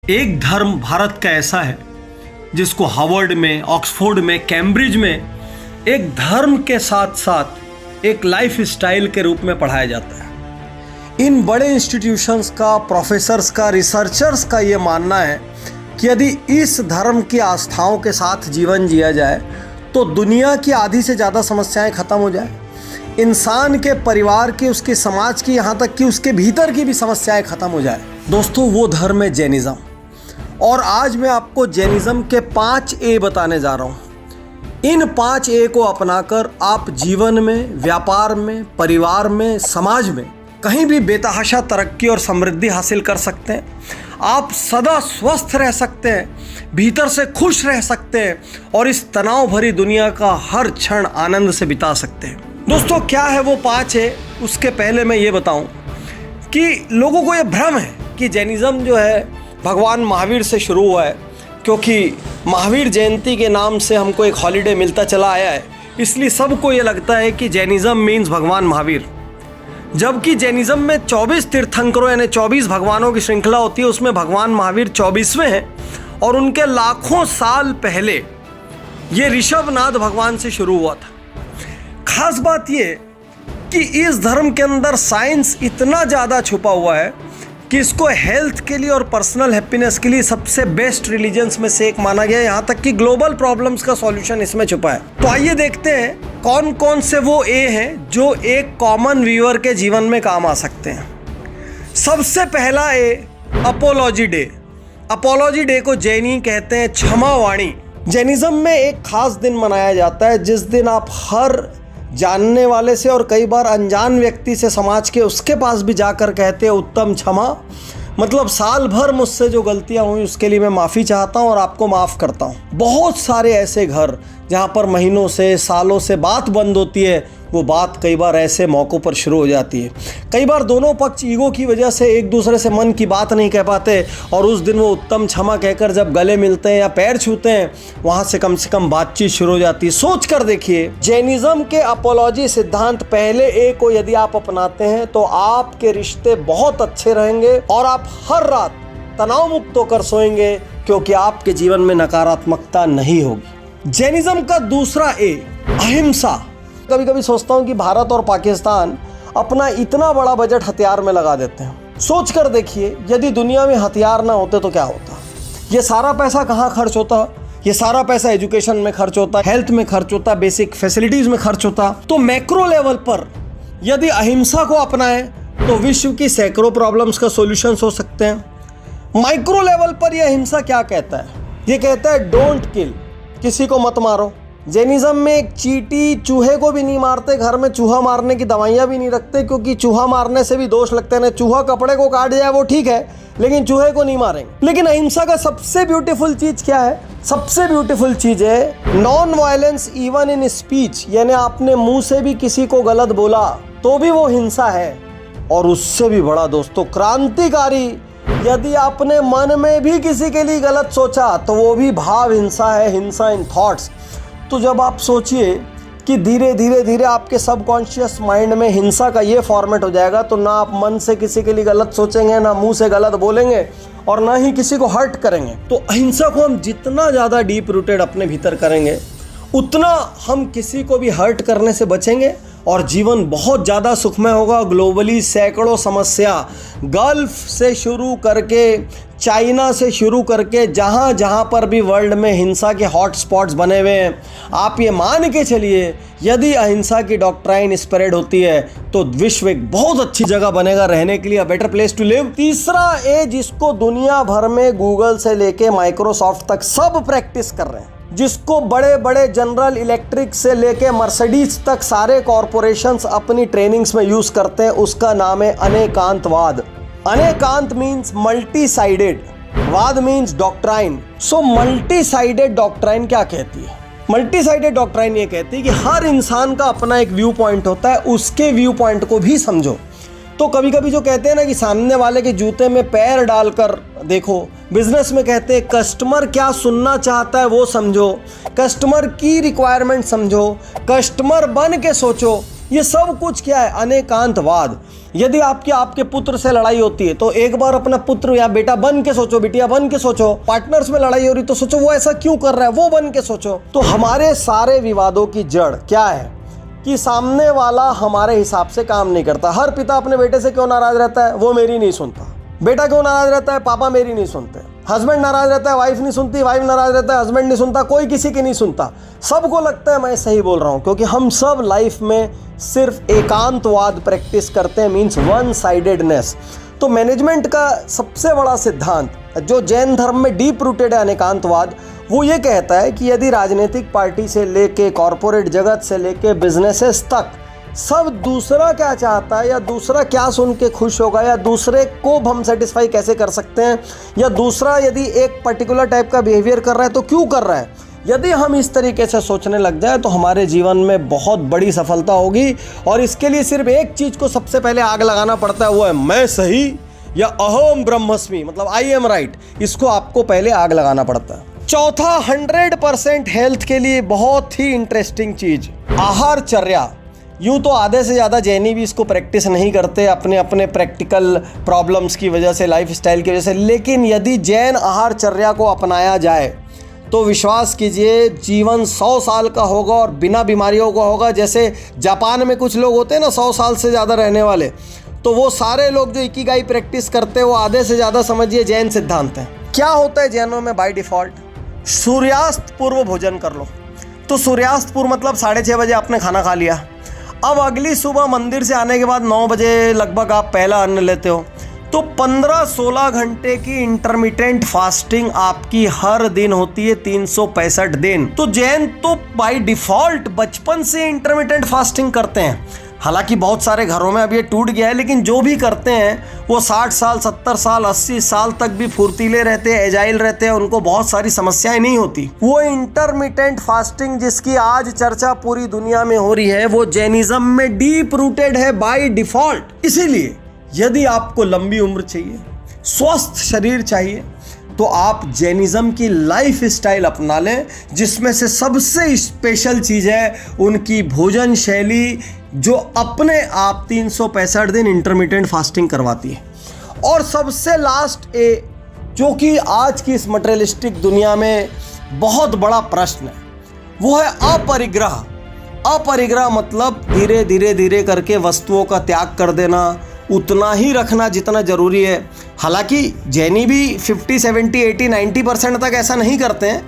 एक धर्म भारत का ऐसा है जिसको हार्वर्ड में, ऑक्सफोर्ड में, कैम्ब्रिज में एक धर्म के साथ साथ एक लाइफ स्टाइल के रूप में पढ़ाया जाता है। इन बड़े इंस्टीट्यूशंस का, प्रोफेसर्स का, रिसर्चर्स का ये मानना है कि यदि इस धर्म की आस्थाओं के साथ जीवन जिया जाए तो दुनिया की आधी से ज़्यादा समस्याएं खत्म हो जाए, इंसान के परिवार की, उसके समाज की, यहाँ तक कि उसके भीतर की भी समस्याएं खत्म हो जाए। दोस्तों, वो धर्म है जैनिज़्म। और आज मैं आपको जैनिज़्म के 5 ए बताने जा रहा हूँ। इन 5 ए को अपनाकर आप जीवन में, व्यापार में, परिवार में, समाज में कहीं भी बेतहाशा तरक्की और समृद्धि हासिल कर सकते हैं। आप सदा स्वस्थ रह सकते हैं, भीतर से खुश रह सकते हैं और इस तनाव भरी दुनिया का हर क्षण आनंद से बिता सकते हैं। दोस्तों, क्या है वो 5 ए? उसके पहले मैं ये बताऊं कि लोगों को ये भ्रम है कि जैनिज़्म जो है भगवान महावीर से शुरू हुआ है, क्योंकि महावीर जयंती के नाम से हमको एक हॉलीडे मिलता चला आया है, इसलिए सबको ये लगता है कि जैनिज़्म मीन्स भगवान महावीर। जबकि जैनिज़्म में 24 तीर्थंकरों यानी 24 भगवानों की श्रृंखला होती है, उसमें भगवान महावीर 24वें हैं और उनके लाखों साल पहले ये ऋषभनाथ भगवान से शुरू हुआ था। खास बात ये कि इस धर्म के अंदर साइंस इतना ज़्यादा छुपा हुआ है कि इसको हेल्थ के लिए और पर्सनल हैप्पीनेस के लिए सबसे बेस्ट रिलीजन्स में से एक माना गया है। यहाँ तक कि ग्लोबल प्रॉब्लम्स का सॉल्यूशन इसमें छुपा है। तो आइए देखते हैं कौन कौन से वो ए हैं जो एक कॉमन व्यूअर के जीवन में काम आ सकते हैं। सबसे पहला ए, अपोलॉजी डे। अपोलॉजी डे को जैनी कहते हैं क्षमावाणी। जैनिज़्म में एक खास दिन मनाया जाता है जिस दिन आप हर जानने वाले से और कई बार अनजान व्यक्ति से समाज के उसके पास भी जाकर कहते हैं उत्तम क्षमा, मतलब साल भर मुझसे जो गलतियां हुई उसके लिए मैं माफ़ी चाहता हूं और आपको माफ़ करता हूं। बहुत सारे ऐसे घर जहां पर महीनों से, सालों से बात बंद होती है, वो बात कई बार ऐसे मौक़ों पर शुरू हो जाती है। कई बार दोनों पक्ष ईगो की वजह से एक दूसरे से मन की बात नहीं कह पाते और उस दिन वो उत्तम क्षमा कहकर जब गले मिलते हैं या पैर छूते हैं, वहाँ से कम बातचीत शुरू हो जाती है। सोच कर देखिए, जैनिज़्म के अपोलॉजी सिद्धांत पहले ए को यदि आप अपनाते हैं तो आपके रिश्ते बहुत अच्छे रहेंगे और आप हर रात तनाव मुक्त होकर सोएंगे, क्योंकि आपके जीवन में नकारात्मकता नहीं होगी। जैनिज़्म का दूसरा ए, अहिंसा। कभी कभी सोचता हूं कि भारत और पाकिस्तान अपना इतना बड़ा बजट हथियार में लगा देते हैं। सोच कर देखिए, यदि दुनिया में हथियार ना होते तो क्या होता? ये सारा पैसा कहाँ खर्च होता? ये सारा पैसा एजुकेशन में खर्च होता, हेल्थ में खर्च होता, बेसिक फैसिलिटीज में खर्च होता। तो मैक्रो लेवल पर यदि अहिंसा को अपनाएं तो विश्व की सैकड़ों प्रॉब्लम्स का सॉल्यूशन हो सकते हैं। माइक्रो लेवल पर यह अहिंसा क्या कहता है? ये कहता है डोंट किल, किसी को मत मारो। जैनिज़्म में एक चींटी चूहे को भी नहीं मारते, घर में चूहा मारने की दवाइयाँ भी नहीं रखते, क्योंकि चूहा मारने से भी दोष लगते हैं। चूहा कपड़े को काट जाए वो ठीक है, लेकिन चूहे को नहीं मारेंगे। लेकिन अहिंसा का सबसे ब्यूटीफुल चीज़ क्या है? सबसे ब्यूटीफुल चीज़ है non violence even in speech, यानी आपने मुंह से भी किसी को गलत बोला तो भी वो हिंसा है। और उससे भी बड़ा दोस्तों, क्रांतिकारी, यदि आपने मन में भी किसी के लिए गलत सोचा तो वो भी भाव हिंसा है, हिंसा इन थॉट्स। तो जब आप सोचिए कि धीरे धीरे आपके सबकॉन्शियस माइंड में हिंसा का ये फॉर्मेट हो जाएगा, तो ना आप मन से किसी के लिए गलत सोचेंगे, ना मुंह से गलत बोलेंगे और ना ही किसी को हर्ट करेंगे। तो अहिंसा को हम जितना ज़्यादा डीप रूटेड अपने भीतर करेंगे, उतना हम किसी को भी हर्ट करने से बचेंगे और जीवन बहुत ज़्यादा सुखमय होगा। ग्लोबली सैकड़ों समस्या, गल्फ से शुरू करके, चाइना से शुरू करके, जहाँ जहाँ पर भी वर्ल्ड में हिंसा के हॉट स्पॉट्स बने हुए हैं, आप ये मान के चलिए यदि अहिंसा की डॉक्ट्राइन स्प्रेड होती है तो विश्व एक बहुत अच्छी जगह बनेगा रहने के लिए, a better place to live. तीसरा ए, जिसको दुनिया भर में गूगल से लेके माइक्रोसॉफ्ट तक सब प्रैक्टिस कर रहे हैं, जिसको बड़े बड़े जनरल इलेक्ट्रिक से लेके मर्सिडीज तक सारे कॉरपोरेशंस अपनी ट्रेनिंग्स में यूज करते हैं, उसका नाम है अनेकांतवाद। अनेकांत मीन्स मल्टी साइडेड, वाद means doctrine. So multi sided doctrine क्या कहती है? मल्टी साइडेड डॉक्ट्राइन ये कहती है कि हर इंसान का अपना एक व्यू पॉइंट होता है, उसके व्यू पॉइंट को भी समझो। तो कभी कभी जो कहते हैं ना कि सामने वाले के जूते में पैर डालकर देखो, बिजनेस में कहते हैं कस्टमर क्या सुनना चाहता है वो समझो, कस्टमर की रिक्वायरमेंट समझो, कस्टमर बन के सोचो। ये सब कुछ क्या है? अनेकांतवाद। यदि आपके पुत्र से लड़ाई होती है तो एक बार अपना पुत्र या बेटा बन के सोचो, बिटिया बन के सोचो। पार्टनर्स में लड़ाई हो रही तो सोचो वो ऐसा क्यों कर रहा है, वो बन के सोचो। तो हमारे सारे विवादों की जड़ क्या है कि सामने वाला हमारे हिसाब से काम नहीं करता। हर पिता अपने बेटे से क्यों नाराज रहता है? वो मेरी नहीं सुनता। बेटा क्यों नाराज रहता है? पापा मेरी नहीं सुनते। हस्बैंड नाराज रहता है, वाइफ नहीं सुनती। वाइफ नाराज रहता है, हस्बैंड नहीं सुनता। कोई किसी की नहीं सुनता। सबको लगता है मैं सही बोल रहा हूँ, क्योंकि हम सब लाइफ में सिर्फ एकांतवाद प्रैक्टिस करते हैं, मीन्स वन साइडेडनेस। तो मैनेजमेंट का सबसे बड़ा सिद्धांत जो जैन धर्म में डीप रूटेड है, अनेकांतवाद, वो ये कहता है कि यदि राजनीतिक पार्टी से लेके कॉरपोरेट जगत से लेके बिजनेसेस तक सब दूसरा क्या चाहता है, या दूसरा क्या सुन के खुश होगा, या दूसरे को हम सेटिस्फाई कैसे कर सकते हैं, या दूसरा यदि एक पर्टिकुलर टाइप का बिहेवियर कर रहा है तो क्यों कर रहा है, यदि हम इस तरीके से सोचने लग जाए तो हमारे जीवन में बहुत बड़ी सफलता होगी। और इसके लिए सिर्फ एक चीज़ को सबसे पहले आग लगाना पड़ता है, वो है मैं सही या अहम ब्रह्मस्मि, मतलब आई एम राइट। इसको आपको पहले आग लगाना पड़ता है। चौथा, 100% हेल्थ के लिए बहुत ही इंटरेस्टिंग चीज, आहारचर्या। यूँ तो आधे से ज़्यादा जैनी भी इसको प्रैक्टिस नहीं करते अपने अपने प्रैक्टिकल प्रॉब्लम्स की वजह से, लाइफ स्टाइल की वजह से। लेकिन यदि जैन आहारचर्या को अपनाया जाए तो विश्वास कीजिए जीवन 100 साल का होगा और बिना बीमारियों का होगा। जैसे जापान में कुछ लोग होते हैं ना 100 साल से ज़्यादा रहने वाले, तो वो सारे लोग जो इकिगाई प्रैक्टिस करते हैं वो आधे से ज़्यादा समझिए जैन सिद्धांत है। क्या होता है जैनों में बाय डिफ़ॉल्ट? सूर्यास्त पूर्व भोजन कर लो। तो सूर्यास्त पूर्व मतलब 6:30 बजे आपने खाना खा लिया। अब अगली सुबह मंदिर से आने के बाद 9 बजे लगभग आप पहला अन्न लेते हो। तो 15-16 घंटे की इंटरमिटेंट फास्टिंग आपकी हर दिन होती है, 365 दिन। तो जैन तो बाय डिफॉल्ट बचपन से इंटरमिटेंट फास्टिंग करते हैं। हालांकि बहुत सारे घरों में अब ये टूट गया है, लेकिन जो भी करते हैं वो 60 साल, 70 साल, 80 साल तक भी फुर्तीले रहते हैं, एजाइल रहते हैं, उनको बहुत सारी समस्याएं नहीं होती। वो इंटरमिटेंट फास्टिंग जिसकी आज चर्चा पूरी दुनिया में हो रही है, वो जैनिज्म में डीप रूटेड है बाय डिफॉल्ट। इसीलिए यदि आपको लंबी उम्र चाहिए, स्वस्थ शरीर चाहिए, तो आप जैनिज्म की लाइफ स्टाइल अपना लें, जिसमें से सबसे स्पेशल चीज़ है उनकी भोजन शैली, जो अपने आप 365 दिन इंटरमिटेंट फास्टिंग करवाती है। और सबसे लास्ट जो कि आज की इस मटेरियलिस्टिक दुनिया में बहुत बड़ा प्रश्न है, वो है अपरिग्रह। अपरिग्रह मतलब धीरे धीरे धीरे करके वस्तुओं का त्याग कर देना, उतना ही रखना जितना ज़रूरी है। हालांकि जैनी भी 50, 70, 80, 90% तक ऐसा नहीं करते हैं,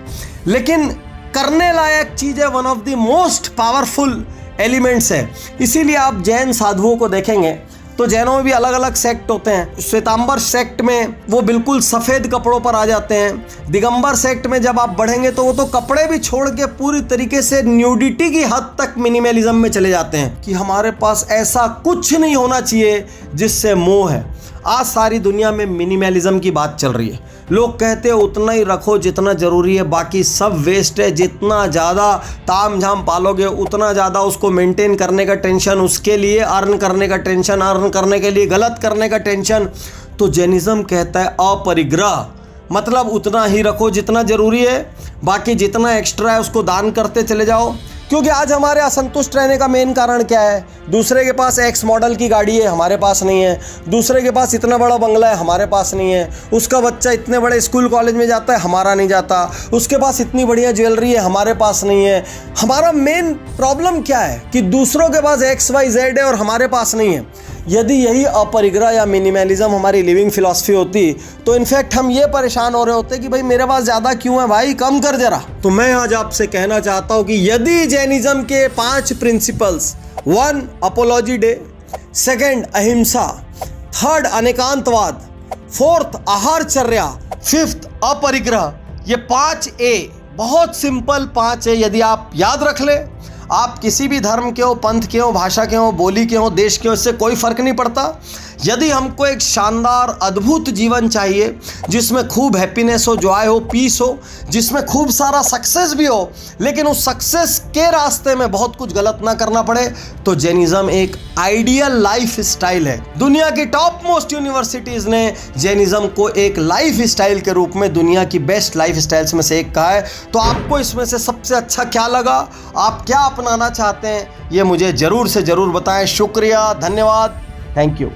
लेकिन करने लायक चीज़ है, one of the most powerful elements है। इसीलिए आप जैन साधुओं को देखेंगे तो जैनों में भी अलग अलग सेक्ट होते हैं। श्वेतांबर सेक्ट में वो बिल्कुल सफ़ेद कपड़ों पर आ जाते हैं। दिगंबर सेक्ट में जब आप बढ़ेंगे तो वो तो कपड़े भी छोड़ के पूरी तरीके से न्यूडिटी की हद तक मिनिमलिज्म में चले जाते हैं कि हमारे पास ऐसा कुछ नहीं होना चाहिए जिससे मोह है। आज सारी दुनिया में मिनिमलिज्म की बात चल रही है। लोग कहते हैं उतना ही रखो जितना ज़रूरी है, बाकी सब वेस्ट है। जितना ज़्यादा ताम झाम पालोगे उतना ज़्यादा उसको मेंटेन करने का टेंशन, उसके लिए अर्न करने का टेंशन, अर्न करने के लिए गलत करने का टेंशन। तो जैनिज्म कहता है अपरिग्रह, मतलब उतना ही रखो जितना ज़रूरी है, बाकी जितना एक्स्ट्रा है उसको दान करते चले जाओ। क्योंकि आज हमारे असंतुष्ट रहने का मेन कारण क्या है? दूसरे के पास एक्स मॉडल की गाड़ी है, हमारे पास नहीं है। दूसरे के पास इतना बड़ा बंगला है, हमारे पास नहीं है। उसका बच्चा इतने बड़े स्कूल कॉलेज में जाता है, हमारा नहीं जाता। उसके पास इतनी बढ़िया ज्वेलरी है, हमारे पास नहीं है। हमारा मेन प्रॉब्लम क्या है कि दूसरों के पास XYZ है और हमारे पास नहीं है। यदि यही अपरिग्रह या मिनिमलिज्म हमारी लिविंग फिलॉसफी होती तो इनफैक्ट हम ये परेशान हो रहे होते कि भाई मेरे पास ज़्यादा क्यों है भाई, कम कर जरा। तो मैं आज आपसे कहना चाहता हूँ कि यदि जैनिज्म के 5 प्रिंसिपल्स, 1 अपोलॉजी डे, 2 अहिंसा, 3 अनेकांतवाद, 4 आहारचर्या, 5 अपरिग्रह, ये 5A बहुत सिंपल 5 है। यदि आप याद रख ले, आप किसी भी धर्म के हो, पंथ के हो, भाषा के हो, बोली के हो, देश के हो, इससे कोई फर्क नहीं पड़ता। यदि हमको एक शानदार अद्भुत जीवन चाहिए जिसमें खूब हैप्पीनेस हो, जॉय हो, पीस हो, जिसमें खूब सारा सक्सेस भी हो, लेकिन उस सक्सेस के रास्ते में बहुत कुछ गलत ना करना पड़े, तो जैनिज्म एक आइडियल लाइफ स्टाइल है। दुनिया की टॉप मोस्ट यूनिवर्सिटीज ने जैनिज्म को एक लाइफ स्टाइल के रूप में दुनिया की बेस्ट लाइफ स्टाइल्स में से एक कहा है। तो आपको इसमें से सबसे अच्छा क्या लगा, आप क्या अपनाना चाहते हैं, ये मुझे जरूर से जरूर बताएं। शुक्रिया, धन्यवाद, थैंक यू।